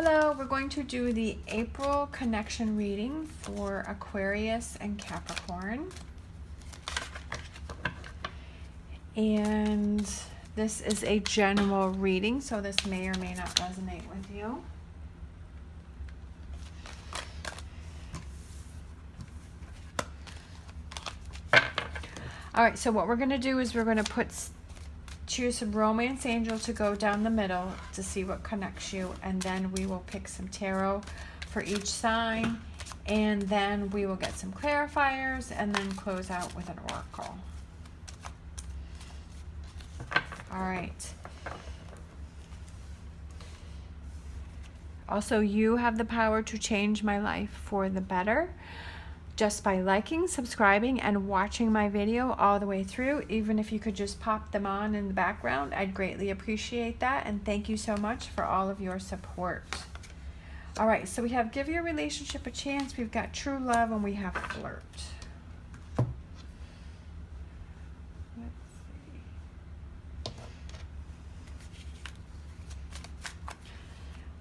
Hello, we're going to do the April connection reading for Aquarius and Capricorn. And this is a general reading, so this may or may not resonate with you. All right, so what we're going to do is we're going to choose a romance angel to go down the middle to see what connects you, and then we will pick some tarot for each sign, and then we will get some clarifiers and then close out with an oracle. All right. Also, you have the power to change my life for the better just by liking, subscribing, and watching my video all the way through. Even if you could just pop them on in the background, I'd greatly appreciate that. And thank you so much for all of your support. All right, so we have give your relationship a chance, we've got true love, and we have flirt.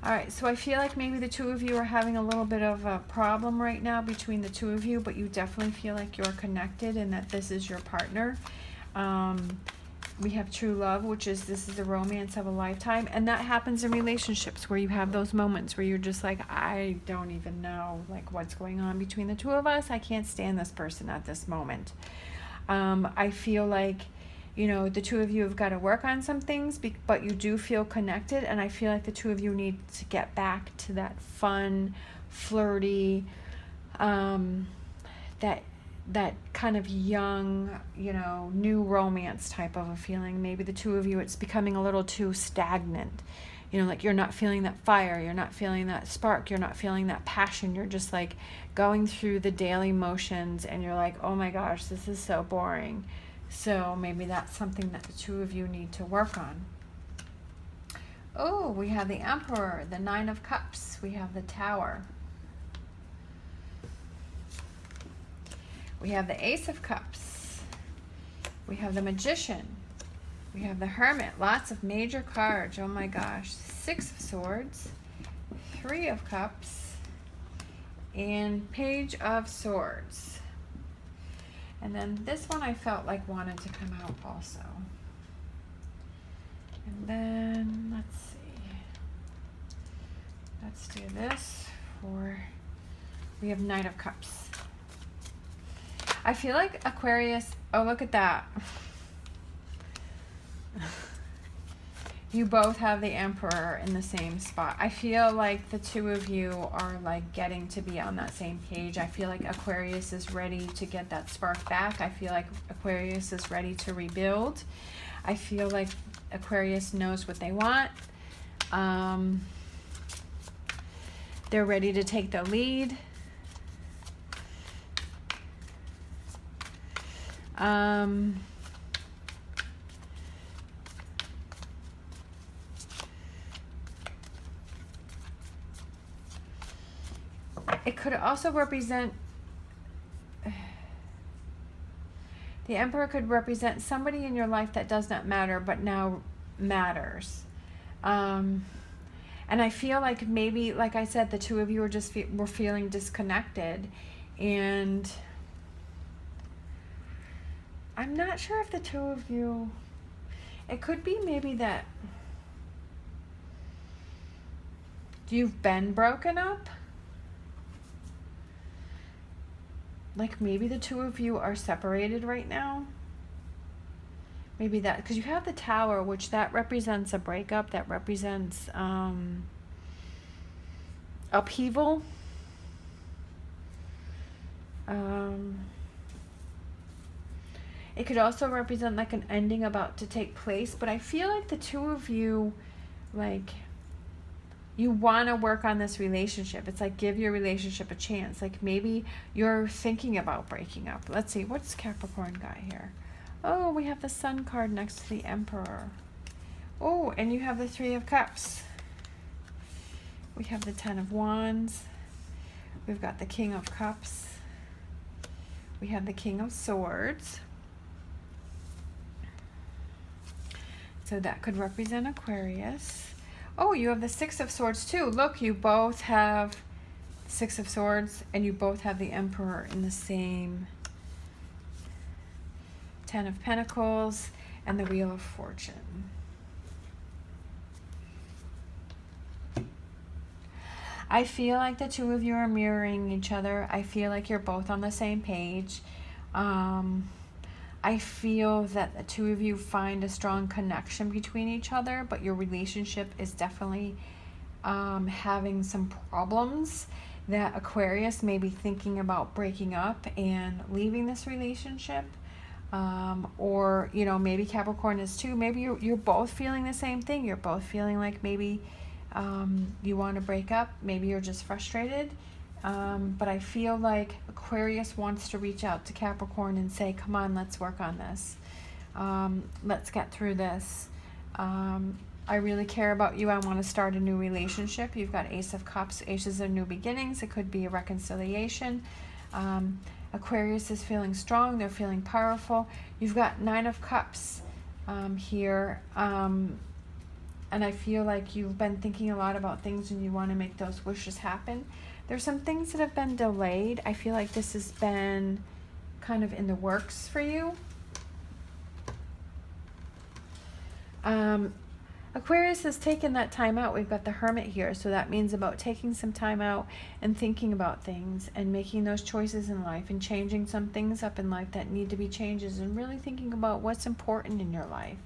All right, so I feel like maybe the two of you are having a little bit of a problem right now between the two of you, but you definitely feel like you're connected and that this is your partner. We have true love, which is this is a romance of a lifetime, and that happens in relationships where you have those moments where you're just like, I don't even know like what's going on between the two of us. I can't stand this person at this moment. I feel like, you know, the two of you have got to work on some things, but you do feel connected, and I feel like the two of you need to get back to that fun, flirty, that kind of young, you know, new romance type of a feeling. Maybe the two of you, it's becoming a little too stagnant. You know, like you're not feeling that fire, you're not feeling that spark, you're not feeling that passion. You're just like going through the daily motions, and you're like, oh my gosh, this is so boring. So maybe that's something that the two of you need to work on. Oh, we have the Emperor, the Nine of Cups. We have the Tower. We have the Ace of Cups. We have the Magician. We have the Hermit. Lots of major cards. Oh my gosh. Six of Swords. Three of Cups. And Page of Swords. And then this one I felt like wanted to come out also. And then, let's see. Let's do this for, we have Knight of Cups. I feel like Aquarius, oh look at that. You both have the Emperor in the same spot. I feel like the two of you are like getting to be on that same page. I feel like Aquarius is ready to get that spark back. I feel like Aquarius is ready to rebuild. I feel like Aquarius knows what they want. They're ready to take the lead. It could also represent, the Emperor could represent somebody in your life that does not matter, but now matters. And I feel like maybe, like I said, the two of you are just were feeling disconnected, and I'm not sure if the two of you, it could be maybe that you've been broken up. Like maybe the two of you are separated right now. Maybe that, because you have the Tower, which that represents a breakup, that represents upheaval. It could also represent like an ending about to take place, but I feel like the two of you, like, you want to work on this relationship. It's like, give your relationship a chance. Like maybe you're thinking about breaking up. Let's see, what's Capricorn got here? Oh, we have the Sun card next to the Emperor. Oh, and you have the Three of Cups. We have the Ten of Wands. We've got the King of Cups. We have the King of Swords. So that could represent Aquarius. Oh, you have the Six of Swords too. Look, you both have Six of Swords, and you both have the Emperor in the same. Ten of Pentacles and the Wheel of Fortune. I feel like the two of you are mirroring each other. I feel like you're both on the same page. I feel that the two of you find a strong connection between each other, but your relationship is definitely having some problems, that Aquarius may be thinking about breaking up and leaving this relationship. Or, you know, maybe Capricorn is too. Maybe you're both feeling the same thing. You're both feeling like maybe you want to break up. Maybe you're just frustrated. But I feel like Aquarius wants to reach out to Capricorn and say, come on, let's work on this. Let's get through this. I really care about you. I want to start a new relationship. You've got Ace of Cups. Aces are new beginnings. It could be a reconciliation. Aquarius is feeling strong. They're feeling powerful. You've got Nine of Cups here. And I feel like you've been thinking a lot about things and you want to make those wishes happen. There's some things that have been delayed. I feel like this has been kind of in the works for you. Aquarius has taken that time out. We've got the Hermit here, so that means about taking some time out and thinking about things and making those choices in life and changing some things up in life that need to be changes, and really thinking about what's important in your life.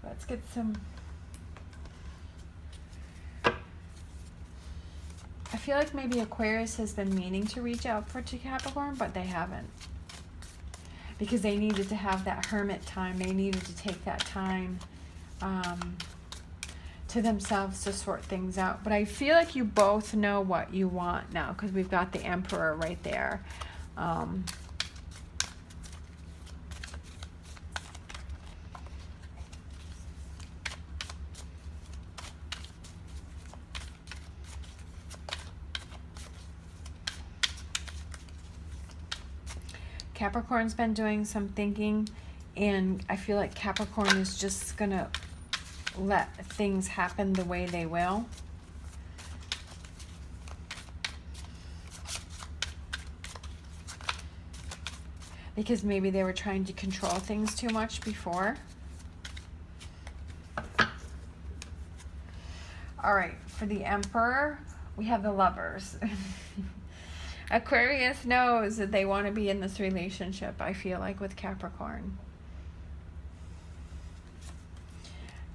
Let's get some. I feel like maybe Aquarius has been meaning to reach out to Capricorn, but they haven't. Because they needed to have that hermit time. They needed to take that time to themselves to sort things out. But I feel like you both know what you want now, because we've got the Emperor right there. Capricorn's been doing some thinking, and I feel like Capricorn is just going to let things happen the way they will. Because maybe they were trying to control things too much before. All right, for the Emperor, we have the Lovers. Aquarius knows that they want to be in this relationship, I feel like, with Capricorn.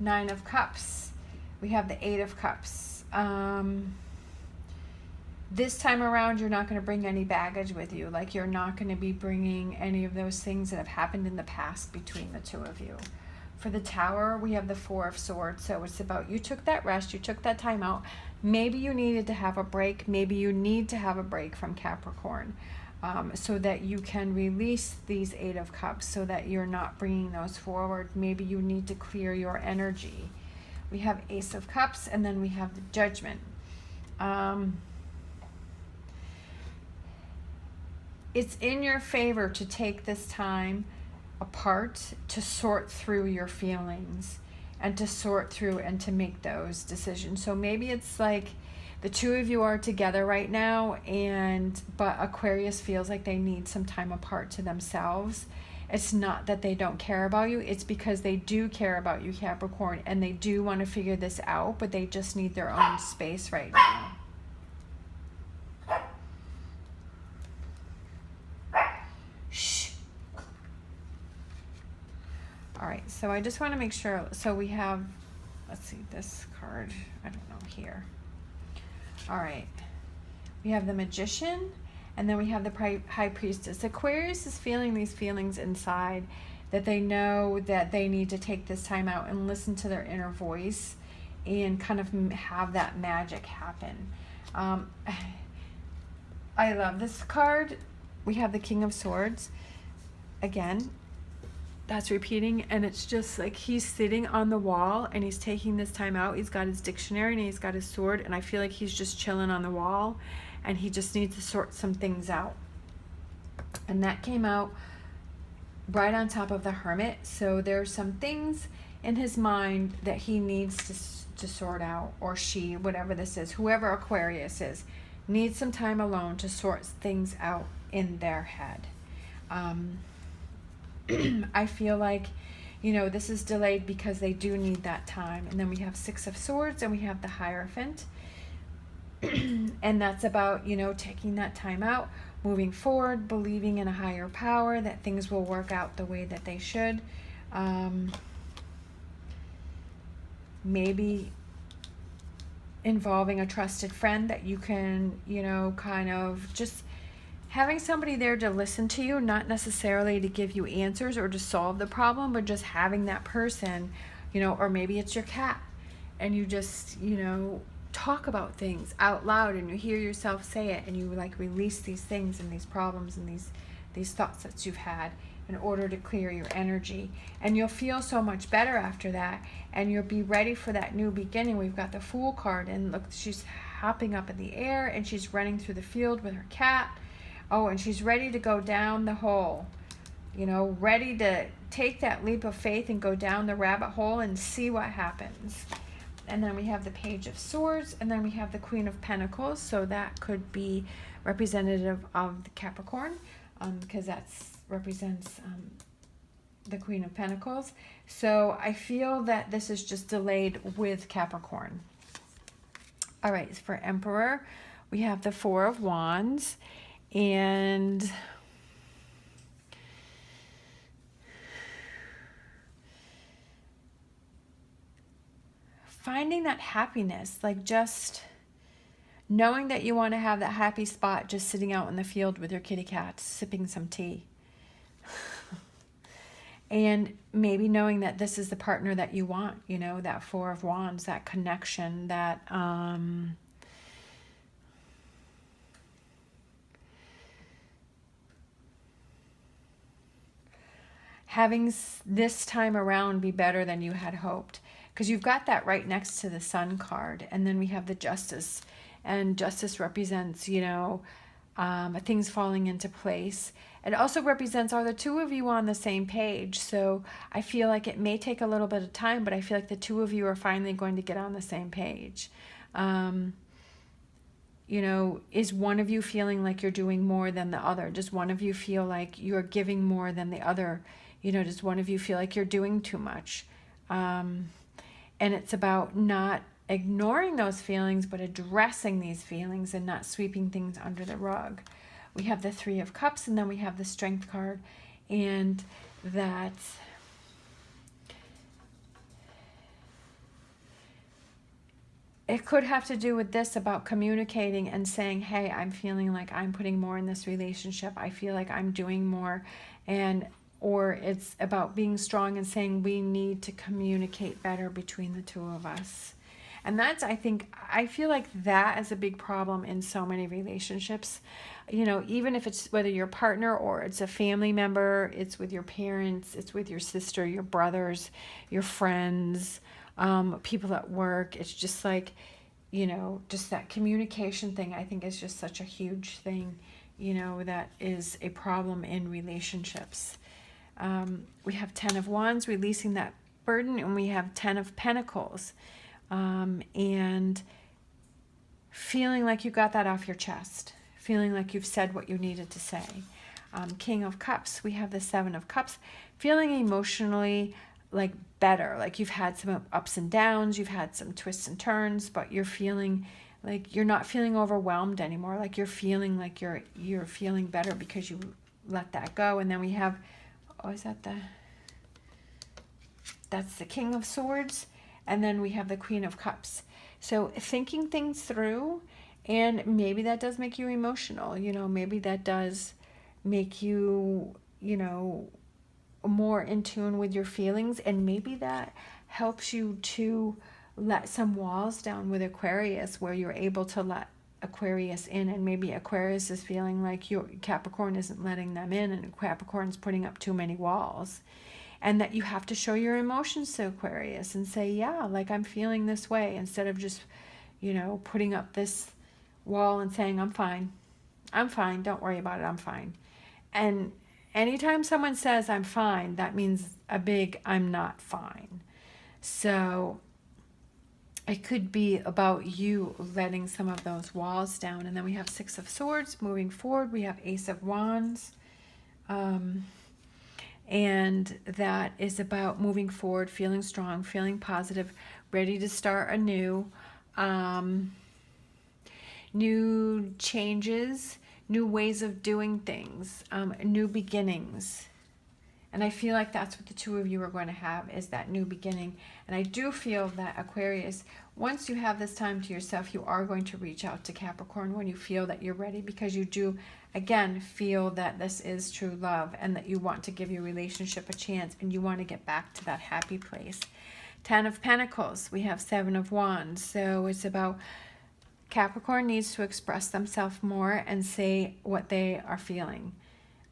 Nine of Cups. We have the Eight of Cups. This time around, you're not going to bring any baggage with you. Like, you're not going to be bringing any of those things that have happened in the past between the two of you. For the Tower, we have the Four of Swords. So it's about, you took that rest, you took that time out. Maybe you needed to have a break. Maybe you need to have a break from Capricorn, so that you can release these Eight of Cups, so that you're not bringing those forward. Maybe you need to clear your energy. We have Ace of Cups, and then we have the Judgment. It's in your favor to take this time apart to sort through your feelings and to sort through and to make those decisions. So maybe it's like the two of you are together right now, but Aquarius feels like they need some time apart to themselves. It's not that they don't care about you. It's because they do care about you, Capricorn, and they do want to figure this out, but they just need their own space right now. All right, so I just want to make sure. So we have, let's see, this card, I don't know, here. All right, we have the Magician, and then we have the High Priestess. Aquarius is feeling these feelings inside, that they know that they need to take this time out and listen to their inner voice and kind of have that magic happen. I love this card. We have the King of Swords. again, that's repeating, and it's just like he's sitting on the wall and he's taking this time out. He's got his dictionary and he's got his sword, and I feel like he's just chilling on the wall and he just needs to sort some things out. And that came out right on top of the Hermit. So there's some things in his mind that he needs to sort out, or she, whatever this is, whoever Aquarius is, needs some time alone to sort things out in their head. I feel like, you know, this is delayed because they do need that time. And then we have Six of Swords and we have the Hierophant. And that's about, you know, taking that time out, moving forward, believing in a higher power, that things will work out the way that they should. Maybe involving a trusted friend that you can, you know, kind of just having somebody there to listen to you, not necessarily to give you answers or to solve the problem, but just having that person, you know, or maybe it's your cat, and you just, you know, talk about things out loud and you hear yourself say it and you like release these things and these problems and these thoughts that you've had in order to clear your energy. And you'll feel so much better after that, and you'll be ready for that new beginning. We've got the Fool card, and look, she's hopping up in the air and she's running through the field with her cat. Oh, and she's ready to go down the hole, you know, ready to take that leap of faith and go down the rabbit hole and see what happens. And then we have the Page of Swords, and then we have the Queen of Pentacles. So that could be representative of the Capricorn, because that represents the Queen of Pentacles. So I feel that this is just delayed with Capricorn. All right, for Emperor, we have the Four of Wands. And finding that happiness, like just knowing that you want to have that happy spot just sitting out in the field with your kitty cat, sipping some tea. And maybe knowing that this is the partner that you want, you know, that Four of Wands, that connection, that having this time around be better than you had hoped, because you've got that right next to the Sun card. And then we have the Justice, and Justice represents, you know, things falling into place. It also represents, are the two of you on the same page? So I feel like it may take a little bit of time, but I feel like the two of you are finally going to get on the same page. You know, is one of you feeling like you're doing more than the other? Does one of you feel like you're giving more than the other? You know, does one of you feel like you're doing too much? And it's about not ignoring those feelings, but addressing these feelings and not sweeping things under the rug. We have the Three of Cups, and then we have the Strength card, and that it could have to do with this, about communicating and saying, hey, I'm feeling like I'm putting more in this relationship. I feel like I'm doing more. Or it's about being strong and saying we need to communicate better between the two of us. And that's, I feel like that is a big problem in so many relationships. You know, even if it's whether your partner or it's a family member, it's with your parents, it's with your sister, your brothers, your friends, people at work. It's just like, you know, just that communication thing, I think, is just such a huge thing, you know, that is a problem in relationships. We have 10 of Wands, releasing that burden, and we have 10 of Pentacles, and feeling like you got that off your chest, feeling like you've said what you needed to say. King of Cups, we have the Seven of Cups, feeling emotionally like better, like you've had some ups and downs, you've had some twists and turns, but you're feeling like you're not feeling overwhelmed anymore, like you're feeling like you're feeling better because you let that go. And then we have, oh, is that that's the King of Swords, and then we have the Queen of Cups. So thinking things through, and maybe that does make you emotional, you know, maybe that does make you, you know, more in tune with your feelings, and maybe that helps you to let some walls down with Aquarius, where you're able to let Aquarius in, and maybe Aquarius is feeling like Capricorn isn't letting them in, and Capricorn's putting up too many walls. And that you have to show your emotions to Aquarius and say, yeah, like I'm feeling this way, instead of just, putting up this wall and saying, I'm fine, don't worry about it, I'm fine. And anytime someone says I'm fine, that means a big I'm not fine. So it could be about you letting some of those walls down. And then we have Six of Swords moving forward. We have Ace of Wands. And that is about moving forward, feeling strong, feeling positive, ready to start anew. New changes, new ways of doing things, new beginnings. And I feel like that's what the two of you are going to have, is that new beginning. And I do feel that Aquarius, once you have this time to yourself, you are going to reach out to Capricorn when you feel that you're ready, because you do, again, feel that this is true love and that you want to give your relationship a chance and you want to get back to that happy place. 10 of Pentacles, we have 7 of Wands. So it's about Capricorn needs to express themselves more and say what they are feeling.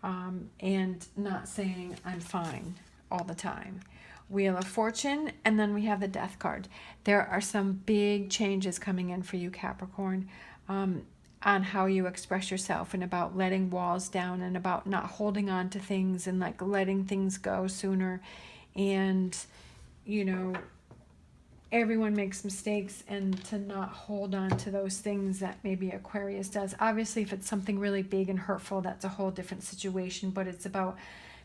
And not saying I'm fine all the time. Wheel of Fortune, and then we have the Death card. There are some big changes coming in for you, Capricorn, on how you express yourself, and about letting walls down, and about not holding on to things, and like letting things go sooner. And, everyone makes mistakes, and to not hold on to those things that maybe Aquarius does. Obviously, if it's something really big and hurtful, that's a whole different situation, but it's about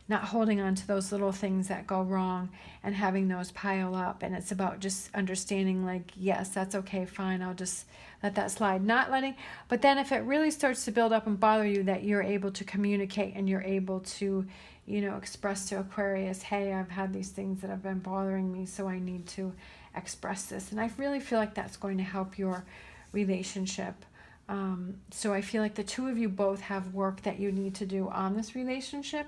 not holding on to those little things that go wrong and having those pile up. And it's about just understanding, like, yes, that's okay, fine, I'll just let that slide. Not letting, but then if it really starts to build up and bother you, that you're able to communicate and you're able to, express to Aquarius, hey, I've had these things that have been bothering me, so I need to express this. And I really feel like that's going to help your relationship. So I feel like the two of you both have work that you need to do on this relationship.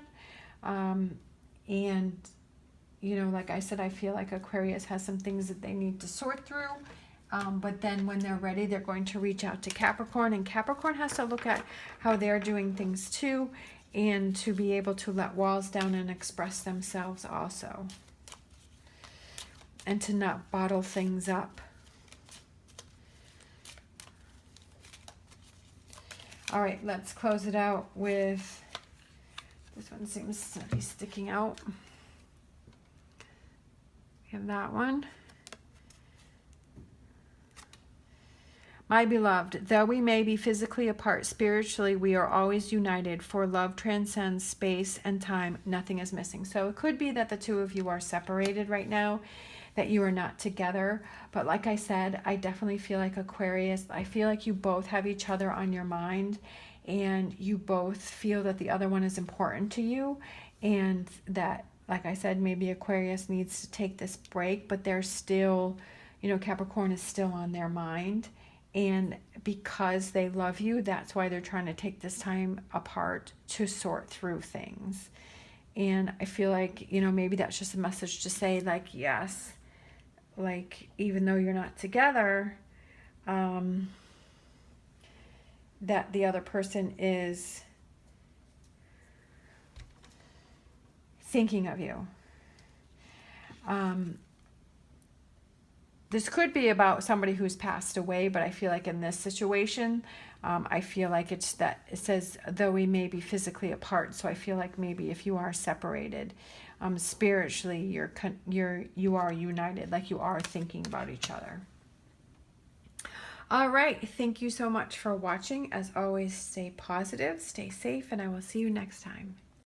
And, like I said, I feel like Aquarius has some things that they need to sort through. But then when they're ready, they're going to reach out to Capricorn. And Capricorn has to look at how they're doing things too, and to be able to let walls down and express themselves also. And to not bottle things up. All right, let's close it out with, this one seems to be sticking out. We have that one. My beloved, though we may be physically apart, spiritually we are always united, for love transcends space and time. Nothing is missing. So it could be that the two of you are separated right now, that you are not together. But like I said, I definitely feel like Aquarius, I feel like you both have each other on your mind, and you both feel that the other one is important to you, and that, like I said, maybe Aquarius needs to take this break, but they're still, Capricorn is still on their mind. And because they love you, that's why they're trying to take this time apart to sort through things. And I feel like, maybe that's just a message to say, like, yes, like, even though you're not together, that the other person is thinking of you. This could be about somebody who's passed away, but I feel like in this situation, I feel like it's that it says, though we may be physically apart. So I feel like maybe if you are separated, spiritually, you are united, like you are thinking about each other. All right. Thank you so much for watching. As always, stay positive, stay safe, and I will see you next time.